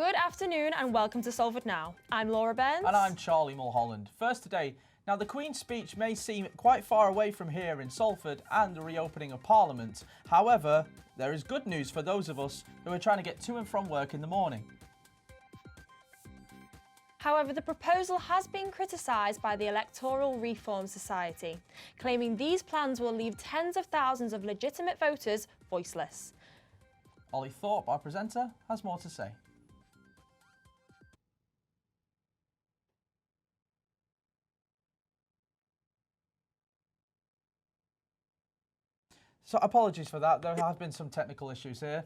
Good afternoon and welcome to Salford Now. I'm Laura Burns. And I'm Charlie Mulholland. First today, now the Queen's speech may seem quite far away from here in Salford and the reopening of Parliament. However, there is good news for those of us who are trying to get to and from work in the morning. However, the proposal has been criticised by the Electoral Reform Society, claiming these plans will leave tens of thousands of legitimate voters voiceless. Ollie Thorpe, our presenter, has more to say. So apologies for that, there have been some technical issues here.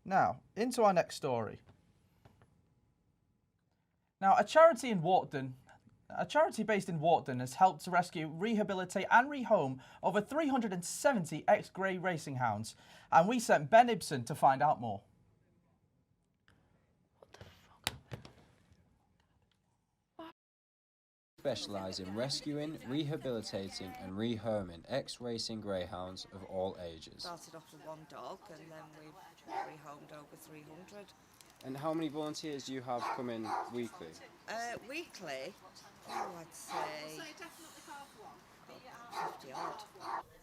Now, into our next story. Now, a charity based in Warton has helped to rescue, rehabilitate and rehome over 370 ex-grey racing hounds. And we sent Ben Ibsen to find out more. Specialise in rescuing, rehabilitating and rehoming ex-racing greyhounds of all ages. Started off with one dog and then we've rehomed over 300. And how many volunteers do you have come in weekly? Weekly, I'd say 50 odd.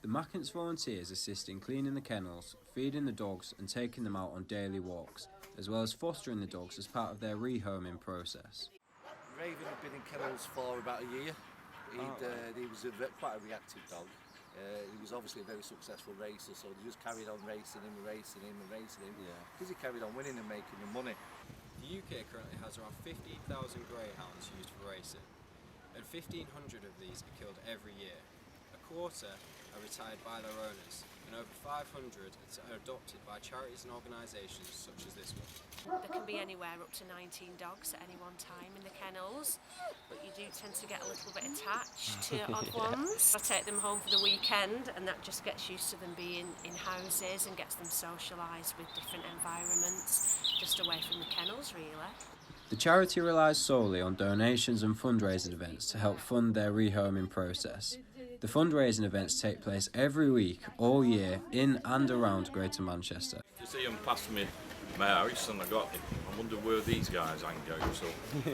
The Mackens volunteers assist in cleaning the kennels, feeding the dogs and taking them out on daily walks, as well as fostering the dogs as part of their rehoming process. Raven had been in kennels for about a year. He was quite a reactive dog. He was obviously a very successful racer, so they just carried on racing him. Because he carried on winning and making the money. The UK currently has around 15,000 greyhounds used for racing, and 1,500 of these are killed every year. A quarter are retired by their owners, and over 500 are adopted by charities and organisations such as this one. There can be anywhere up to 19 dogs at any one time in the kennels, but you do tend to get a little bit attached to odd ones. I take them home for the weekend and that just gets used to them being in houses and gets them socialised with different environments, just away from the kennels really. The charity relies solely on donations and fundraising events to help fund their rehoming process. The fundraising events take place every week, all year, in and around Greater Manchester. You see them past me, my house, and I wonder where these guys hang out. So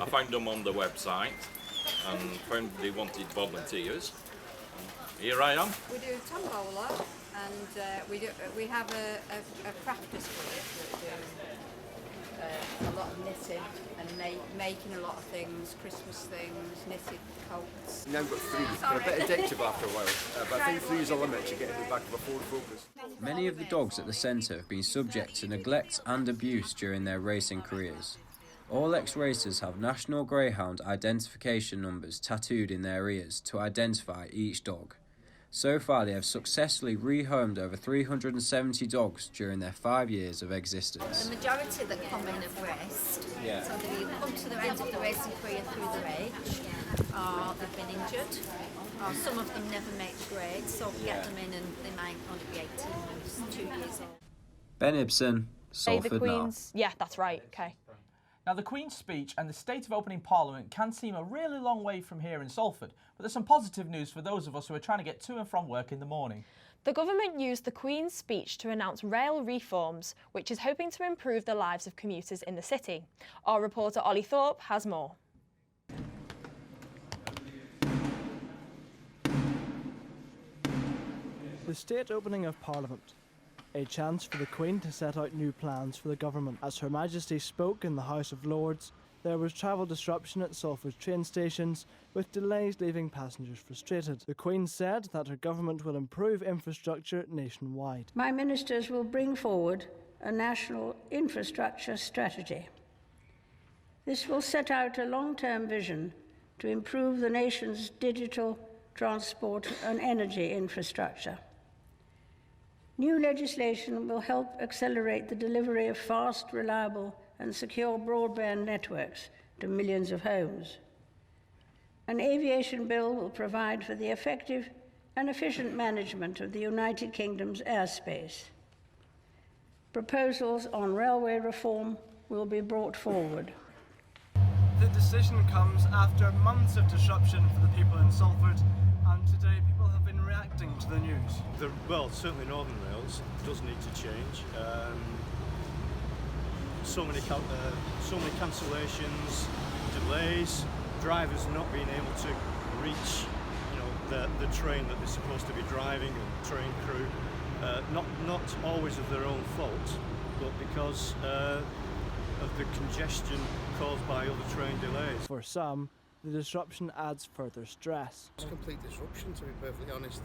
I found them on the website and found they wanted volunteers. And here I am. We do tombola and we have a crafters group that do a lot of knitting and making a lot of things, Christmas things, knitted coats. Now we've got three. They're a bit addictive after a while, but I think three is a limit to get in the back of a Ford Focus. Many of the dogs at the centre have been subject to neglect and abuse during their racing careers. All ex-racers have national greyhound identification numbers tattooed in their ears to identify each dog. So far, they have successfully rehomed over 370 dogs during their 5 years of existence. The majority that come in have raced, so they either come to the end of the racing career through their age, or they've been injured, or some of them never make grade, so we get them in and they might only be 18 months, 2 years old. Ben Ibsen, Salford Now. Yeah, that's right, okay. Now, the Queen's speech and the state of opening Parliament can seem a really long way from here in Salford, but there's some positive news for those of us who are trying to get to and from work in the morning. The government used the Queen's speech to announce rail reforms, which is hoping to improve the lives of commuters in the city. Our reporter Ollie Thorpe has more. The state opening of Parliament. A chance for the Queen to set out new plans for the government. As Her Majesty spoke in the House of Lords, there was travel disruption at Salford's train stations, with delays leaving passengers frustrated. The Queen said that her government will improve infrastructure nationwide. My ministers will bring forward a national infrastructure strategy. This will set out a long-term vision to improve the nation's digital, transport and energy infrastructure. New legislation will help accelerate the delivery of fast, reliable and secure broadband networks to millions of homes. An aviation bill will provide for the effective and efficient management of the United Kingdom's airspace. Proposals on railway reform will be brought forward. The decision comes after months of disruption for the people in Salford, and today people have been reacting to the news. Well, certainly Northern Rails does need to change. so many cancellations, delays, drivers not being able to reach, the train that they're supposed to be driving, and train crew, not always of their own fault, but because of the congestion caused by other train delays. For some, the disruption adds further stress. It's complete disruption, to be perfectly honest.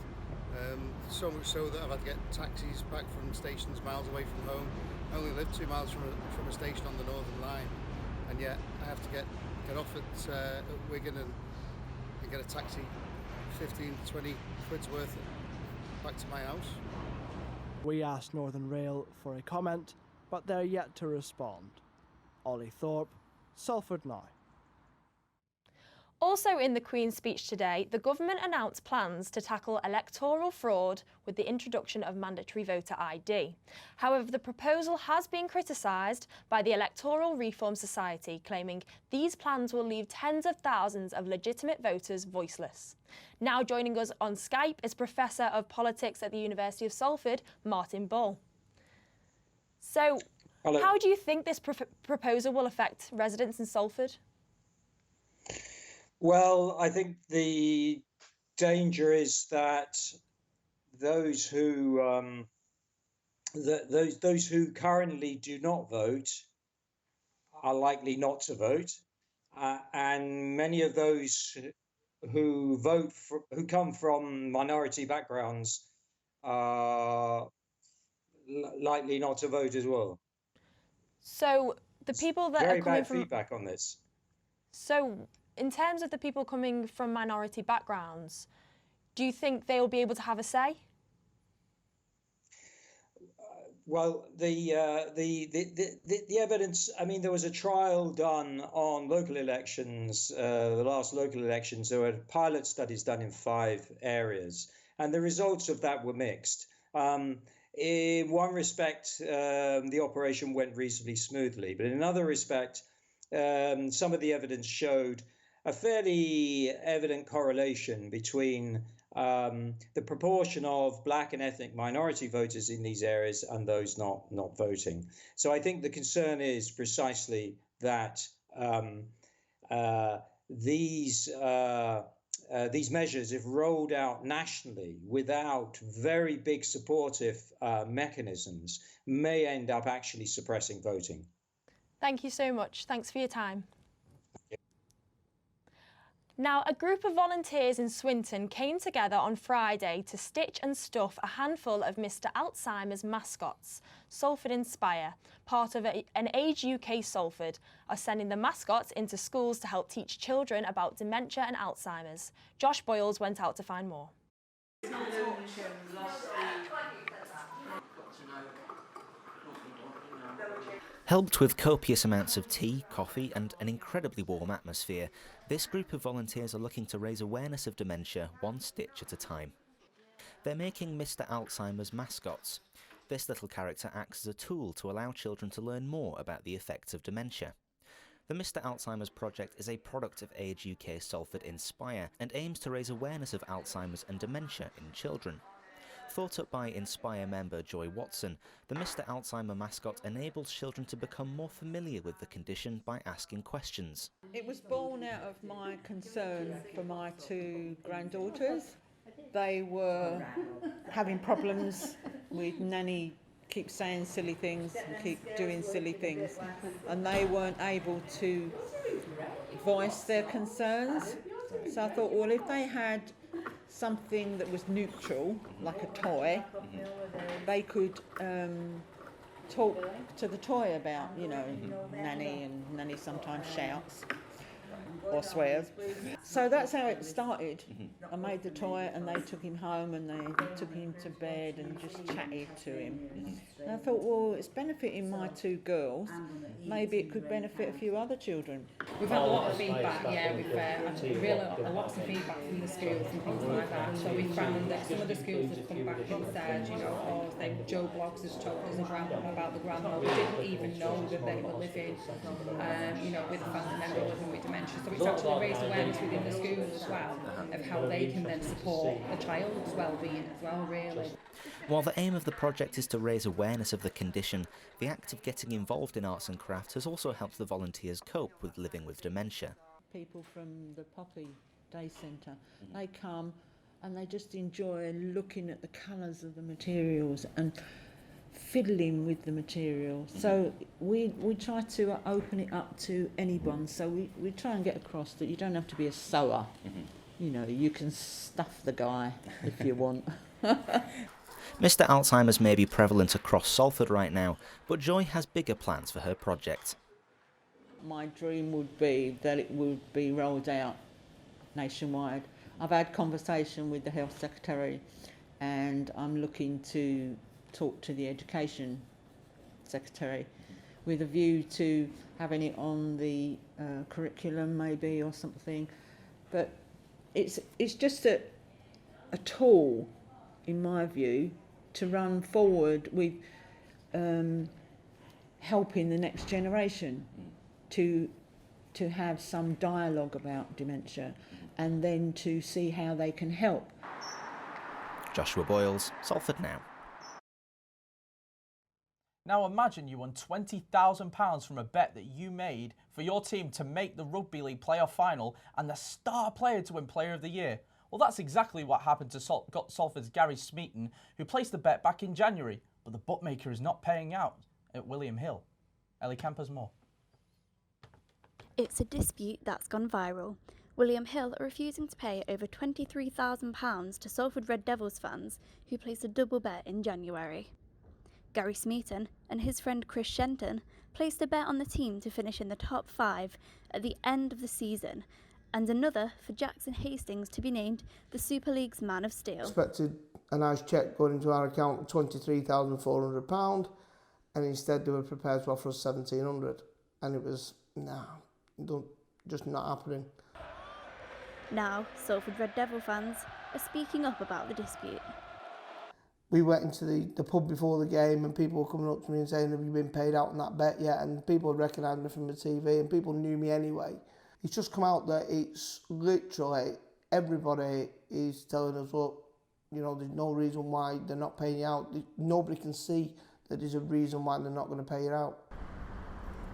So much so that I've had to get taxis back from stations miles away from home. I only live 2 miles from a station on the Northern Line, and yet I have to get off at Wigan and get a taxi 15 to 20 quid's worth back to my house. We asked Northern Rail for a comment, but they're yet to respond. Ollie Thorpe, Salford Now. Also in the Queen's speech today, the government announced plans to tackle electoral fraud with the introduction of mandatory voter ID. However, the proposal has been criticised by the Electoral Reform Society, claiming these plans will leave tens of thousands of legitimate voters voiceless. Now joining us on Skype is Professor of Politics at the University of Salford, Martin Bull. So, hello. How do you think this proposal will affect residents in Salford? Well, I think the danger is that those who those who currently do not vote are likely not to vote, and many of those who who come from minority backgrounds are likely not to vote as well. So the people that very are coming bad from feedback on this. So, in terms of the people coming from minority backgrounds, do you think they will be able to have a say? Well, the evidence. I mean, there was a trial done on local elections. The last local elections, there were pilot studies done in 5 areas, and the results of that were mixed. In one respect, the operation went reasonably smoothly, but in another respect, some of the evidence showed a fairly evident correlation between the proportion of black and ethnic minority voters in these areas and those not voting. So I think the concern is precisely that these measures, if rolled out nationally without very big supportive mechanisms, may end up actually suppressing voting. Thank you so much. Thanks for your time. Now, a group of volunteers in Swinton came together on Friday to stitch and stuff a handful of Mr. Alzheimer's mascots. Salford Inspire, part of an Age UK Salford, are sending the mascots into schools to help teach children about dementia and Alzheimer's. Josh Boyles went out to find more. Helped with copious amounts of tea, coffee and an incredibly warm atmosphere, this group of volunteers are looking to raise awareness of dementia one stitch at a time. They're making Mr. Alzheimer's mascots. This little character acts as a tool to allow children to learn more about the effects of dementia. The Mr. Alzheimer's project is a product of Age UK Salford Inspire and aims to raise awareness of Alzheimer's and dementia in children. Thought up by Inspire member Joy Watson, the Mr. Alzheimer mascot enables children to become more familiar with the condition by asking questions. It was born out of my concern for my 2 granddaughters. They were having problems with Nanny keep saying silly things and keep doing silly things, and they weren't able to voice their concerns. So I thought, well, if they had something that was neutral, like a toy, they could talk to the toy about, Nanny, and Nanny sometimes shouts or swears. So that's how it started. I made the toy and they took him home and they took him to bed and just chatted to him. And I thought, well, it's benefiting my 2 girls, maybe it could benefit a few other children. We've had a lot of feedback, we've had lots of feedback from the schools and things like that. So we found that some of the schools have come back and said, Joe Bloggs has told us about the grandma. We didn't even know that they were living, with a family member living with dementia. dementia. So it's actually raised awareness within the school as well of how they can then support the child's well-being as well, really. While the aim of the project is to raise awareness of the condition, the act of getting involved in arts and crafts has also helped the volunteers cope with living with dementia. People from the Poppy Day Centre, they come and they just enjoy looking at the colours of the materials and fiddling with the material. So we try to open it up to anyone. So we try and get across that you don't have to be a sewer. You know, you can stuff the guy if you want. Mr. Alzheimer's may be prevalent across Salford right now, but Joy has bigger plans for her project. My dream would be that it would be rolled out nationwide. I've had conversation with the Health Secretary and I'm looking to talk to the Education Secretary with a view to having it on the curriculum maybe or something. But it's just a tool, in my view, to run forward with helping the next generation to have some dialogue about dementia and then to see how they can help. Joshua Boyles, Salford Now. Now imagine you won £20,000 from a bet that you made for your team to make the Rugby League playoff final and the star player to win Player of the Year. Well, that's exactly what happened to Salford's Gary Smeaton, who placed the bet back in January, but the bookmaker is not paying out at William Hill. Ellie Camp has more. It's a dispute that's gone viral. William Hill are refusing to pay over £23,000 to Salford Red Devils fans who placed a double bet in January. Gary Smeaton and his friend Chris Shenton placed a bet on the team to finish in the top 5 at the end of the season, and another for Jackson Hastings to be named the Super League's Man of Steel. Expected a nice cheque going into our account of £23,400, and instead they were prepared to offer us £1,700, and it was, just not happening. Now, Salford Red Devil fans are speaking up about the dispute. We went into the pub before the game and people were coming up to me and saying, have you been paid out on that bet yet? And people had recognised me from the TV and people knew me anyway. It's just come out that it's literally everybody is telling us, look, there's no reason why they're not paying you out. Nobody can see that there's a reason why they're not going to pay you out.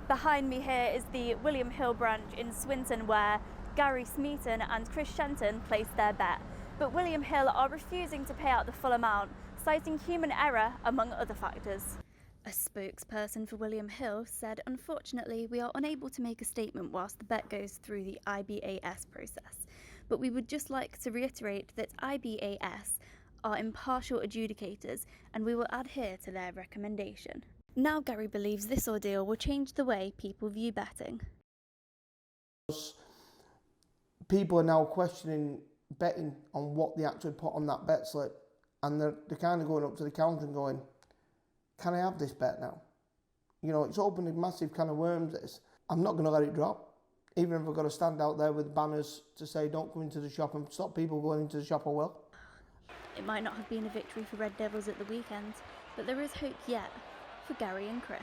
Behind me here is the William Hill branch in Swinton where Gary Smeaton and Chris Shenton placed their bet. But William Hill are refusing to pay out the full amount, citing human error among other factors. A spokesperson for William Hill said, unfortunately, we are unable to make a statement whilst the bet goes through the IBAS process. But we would just like to reiterate that IBAS are impartial adjudicators and we will adhere to their recommendation. Now Gary believes this ordeal will change the way people view betting. People are now questioning betting on what they actually put on that bet slip, and they're kind of going up to the counter and going, can I have this bet now? It's opened a massive can of worms, this. I'm not going to let it drop, even if I've got to stand out there with banners to say don't come into the shop and stop people going into the shop, I will. It might not have been a victory for Red Devils at the weekend, but there is hope yet for Gary and Chris.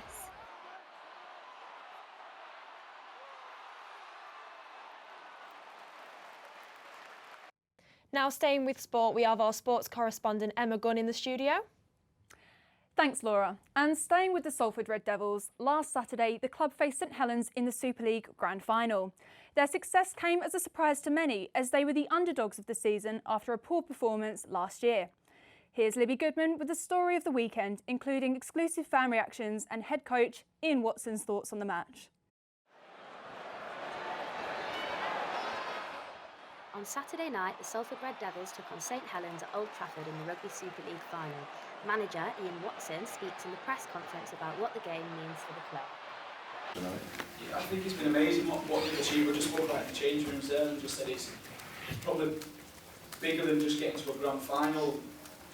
Now staying with sport, we have our sports correspondent Emma Gunn in the studio. Thanks, Laura. And staying with the Salford Red Devils, last Saturday the club faced St Helens in the Super League Grand Final. Their success came as a surprise to many, as they were the underdogs of the season after a poor performance last year. Here's Libby Goodman with the story of the weekend, including exclusive fan reactions and head coach Ian Watson's thoughts on the match. On Saturday night, the Salford Red Devils took on St Helens at Old Trafford in the Rugby Super League final. Manager Ian Watson speaks in the press conference about what the game means for the club. I think it's been amazing what they've achieved. We just spoke about the change rooms there and just said it's probably bigger than just getting to a grand final.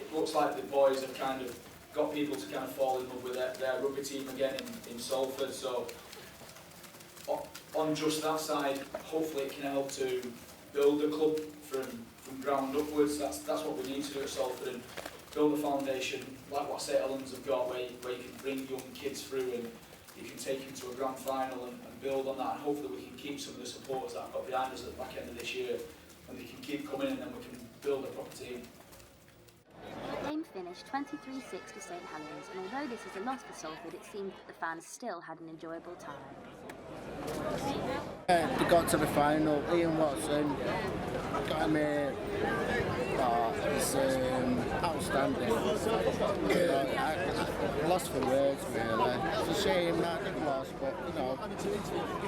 It looks like the boys have kind of got people to kind of fall in love with their rugby team again in Salford. So on just that side, hopefully it can help to build the club from ground upwards. That's what we need to do at Salford, and build a foundation like what St Helens have got, where you can bring young kids through and you can take into a grand final and build on that, and hopefully we can keep some of the supporters that I've got behind us at the back end of this year, and they can keep coming in, and then we can build a proper team. The game finished 23-6 to St Helens, and although this is a loss for Salford, it seemed that the fans still had an enjoyable time. They got to the final. Ian Watson got him here. It's outstanding. I lost for words, really. It's a shame that they've lost, but you know,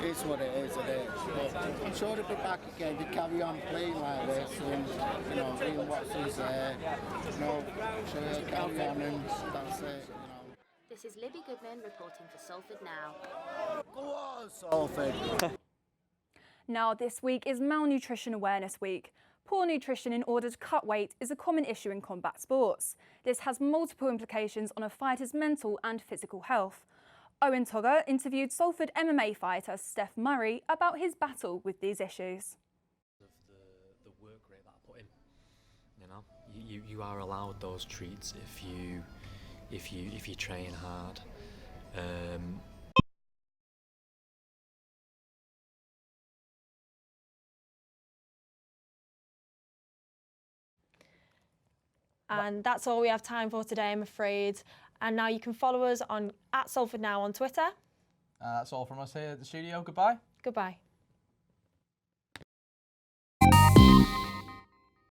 it's what it is, isn't it? But I'm sure they'll be back again to carry on playing like this, and you know, Ian Watson's there. You know, so he'll carry on, and that's it. This is Libby Goodman reporting for Salford Now. Go on, Salford! Now, this week is Malnutrition Awareness Week. Poor nutrition in order to cut weight is a common issue in combat sports. This has multiple implications on a fighter's mental and physical health. Owen Togger interviewed Salford MMA fighter Steph Murray about his battle with these issues. The work rate that I put in, you know, you are allowed those treats if you train hard. And that's all we have time for today, I'm afraid. And now you can follow us on @SalfordNow on Twitter. That's all from us here at the studio. Goodbye. Goodbye.